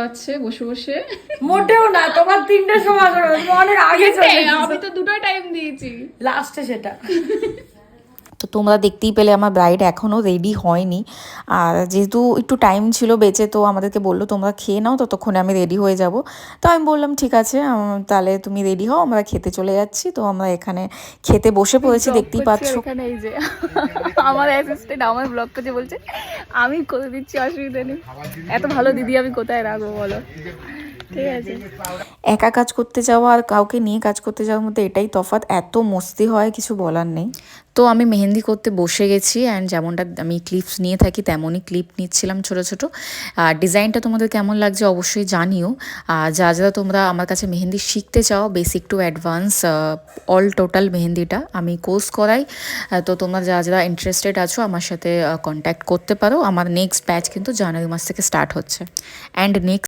আছে বসে বসে। মোটেও না, তোমার 3টের সময় করো, তুমি অনেক আগে চলে গেছো। আমি তো 2টা টাইম দিয়েছি লাস্টে সেটা। তো তোমরা দেখতেই পেলে আমার ব্রাইড এখনও রেডি হয়নি। আর যেহেতু একটু টাইম ছিল বেঁচে, তো আমাদেরকে বললো তোমরা খেয়ে নাও, ততক্ষণে আমি রেডি হয়ে যাব। তো আমি বললাম ঠিক আছে, তাহলে তুমি রেডি হও, আমরা খেতে চলে যাচ্ছি। তো আমরা এখানে খেতে বসে পড়েছি, দেখতেই পাচ্ছ। এখানে এই যে আমার অ্যাসিস্ট্যান্ট আমার ব্লগ করছে, বলছে আমি করে দিচ্ছি, অসুবিধা নেই। এত ভালো দিদি আমি কোথায় রাখবো বলো? ঠিক আছে। একা কাজ করতে যাওয়া আর কাউকে নিয়ে কাজ করতে যাওয়ার মধ্যে এটাই তফাৎ, এত মস্তি হয় কিছু বলার নেই। তো আমি মেহেন্দি করতে বসে গেছি, অ্যান্ড যেমনটা আমি ক্লিপস নিয়ে থাকি তেমনই ক্লিপ নিচ্ছিলাম ছোটো ছোটো। আর ডিজাইনটা তোমাদের কেমন লাগছে অবশ্যই জানিও। আর যা যা তোমরা আমার কাছে মেহেন্দি শিখতে চাও, basic to advance all total মেহেন্দিটা আমি কোর্স করাই। তো তোমরা যা যারা ইন্টারেস্টেড আছো আমার সাথে কন্ট্যাক্ট করতে পারো। আমার নেক্সট ব্যাচ কিন্তু জানুয়ারি মাস থেকে স্টার্ট হচ্ছে। And next